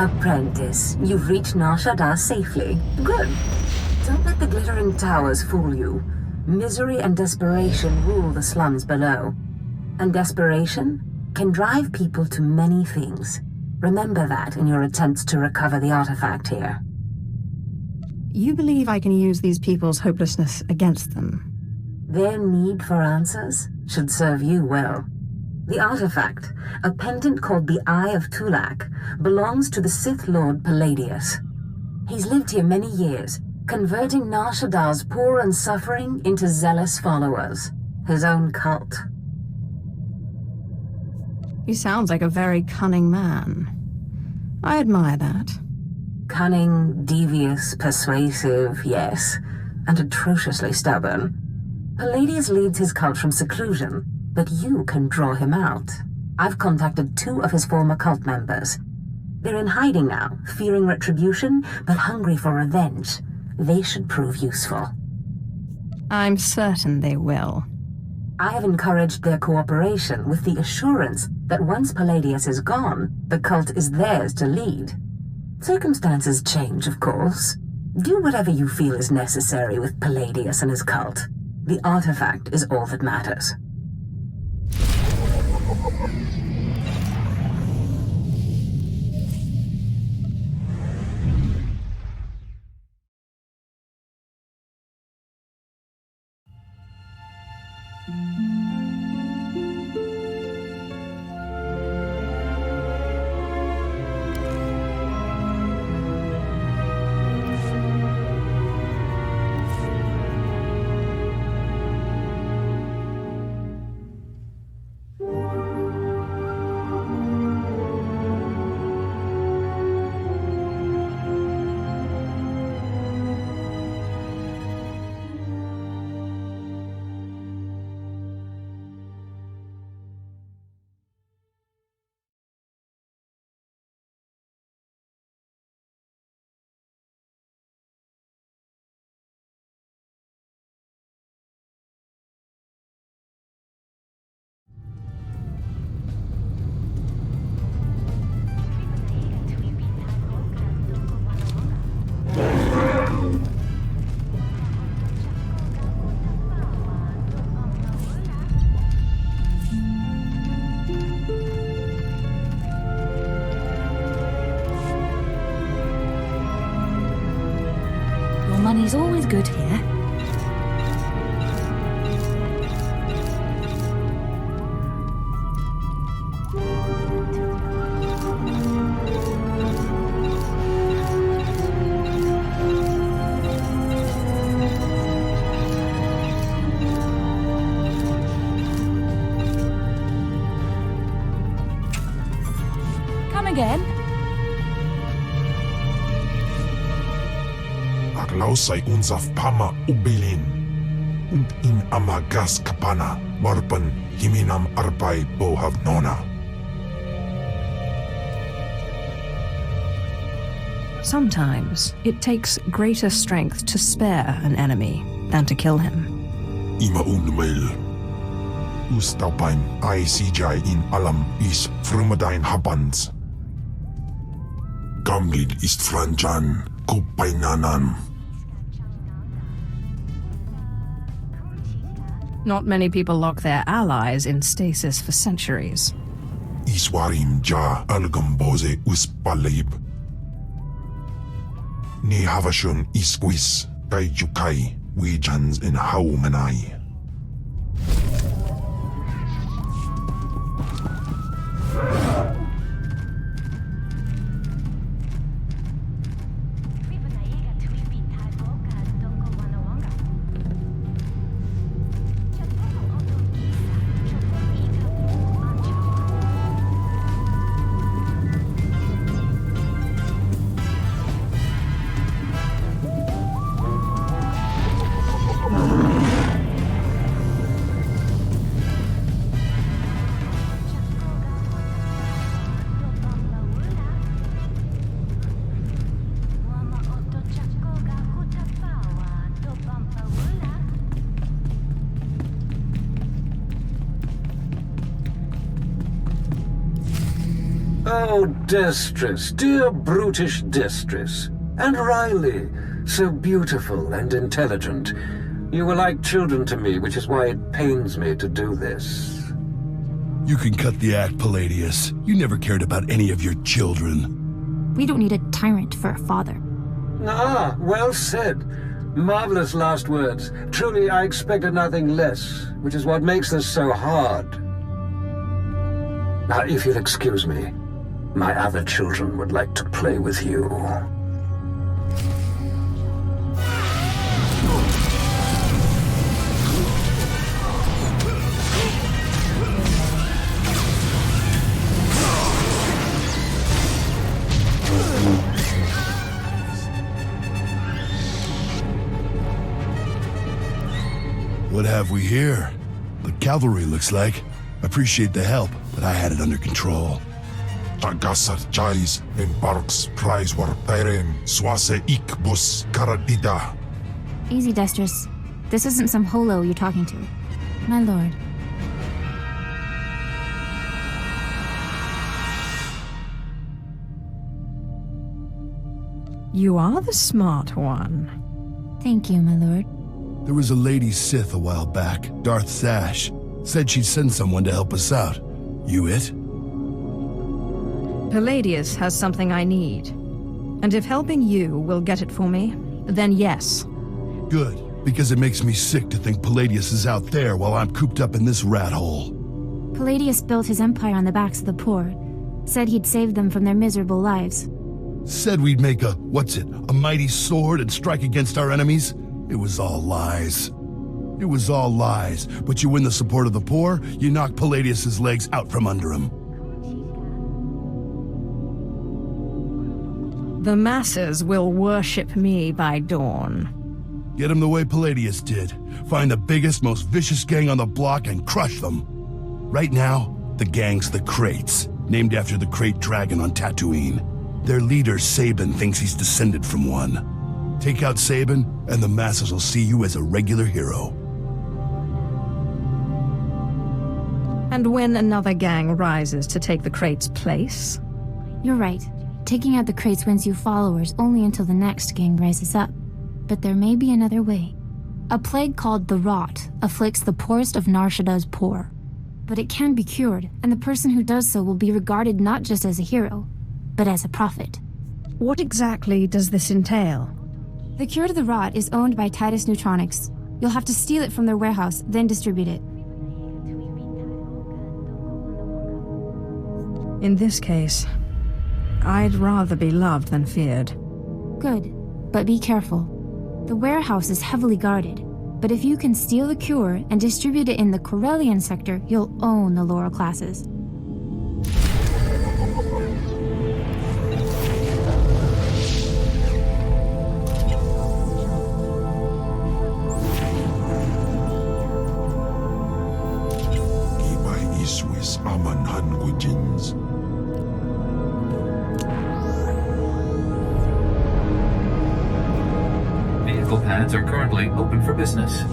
Apprentice, you've reached Nar Shaddaa safely. Good. Don't let the glittering towers fool you. Misery and desperation rule the slums below. And desperation can drive people to many things. Remember that in your attempts to recover the artifact here. You believe I can use these people's hopelessness against them? Their need for answers should serve you well. The artifact, a pendant called the Eye of Tulak, belongs to the Sith Lord Palladius. He's lived here many years, converting Nar Shaddaa's poor and suffering into zealous followers. His own cult. He sounds like a very cunning man. I admire that. Cunning, devious, persuasive, yes, and atrociously stubborn. Palladius leads his cult from seclusion, but you can draw him out. I've contacted 2 of his former cult members. They're in hiding now, fearing retribution, but hungry for revenge. They should prove useful. I'm certain they will. I have encouraged their cooperation with the assurance that once Palladius is gone, the cult is theirs to lead. Circumstances change, of course. Do whatever you feel is necessary with Palladius and his cult. The artifact is all that matters. Money's always good here. Come again. Lausay unsaf Pama ubilin. Und in Amagas Kapana, Warpan Himinam Arbay Bohavnona. Sometimes it takes greater strength to spare an enemy than to kill him. Ima unmail. Ustapain ICJ in Alam is Frumadine Habans. Gamlid ist Franjan, Kupainanan. Not many people lock their allies in stasis for centuries. Iswarim ja algamboze uspalib. Ni havashun isquis kay jukai wijans in haumanai. Oh, Destress, dear brutish Destress. And Riley, so beautiful and intelligent. You were like children to me, which is why it pains me to do this. You can cut the act, Palladius. You never cared about any of your children. We don't need a tyrant for a father. Ah, well said. Marvelous last words. Truly, I expected nothing less, which is what makes this so hard. Now, if you'll excuse me, my other children would like to play with you. What have we here? The cavalry, looks like. Appreciate the help, but I had it under control. Tagasat Jais embarks prize war teren swase ik bus karadida. Easy, Destress. This isn't some holo you're talking to. My lord. You are the smart one. Thank you, my lord. There was a lady Sith a while back, Darth Sash. Said she'd send someone to help us out. You it? Palladius has something I need. And if helping you will get it for me, then yes. Good, because it makes me sick to think Palladius is out there while I'm cooped up in this rat hole. Palladius built his empire on the backs of the poor. Said he'd save them from their miserable lives. Said we'd make a mighty sword and strike against our enemies? It was all lies. It was all lies, but you win the support of the poor, you knock Palladius's legs out from under him. The masses will worship me by dawn. Get him the way Palladius did. Find the biggest, most vicious gang on the block and crush them. Right now, the gang's the Kraits, named after the Krayt dragon on Tatooine. Their leader, Sabin, thinks he's descended from one. Take out Sabin, and the masses will see you as a regular hero. And when another gang rises to take the Krait's place? You're right. Taking out the Kraits wins you followers only until the next gang rises up. But there may be another way. A plague called the Rot afflicts the poorest of Nar Shaddaa's poor. But it can be cured, and the person who does so will be regarded not just as a hero, but as a prophet. What exactly does this entail? The cure to the Rot is owned by Titus Neutronics. You'll have to steal it from their warehouse, then distribute it. In this case, I'd rather be loved than feared. Good, but be careful. The warehouse is heavily guarded, but if you can steal the cure and distribute it in the Corellian sector, you'll own the lower classes. Vehicle pads are currently open for business.